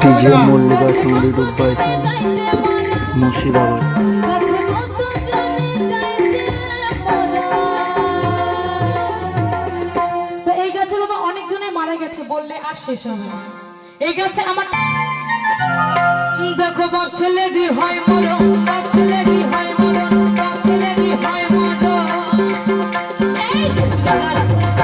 DJ Mallika sound YouTube by Murshidabad. তো এই গাছে বাবা অনেকজনে মারা গেছে বললে আর শেষ হবে না। এই গাছে আমার দেখো বাপ ছেলেরই হয় মরণ, বাপ ছেলেরই হয় মরণ, বাপ ছেলেরই হয় মরণ। এই গাছ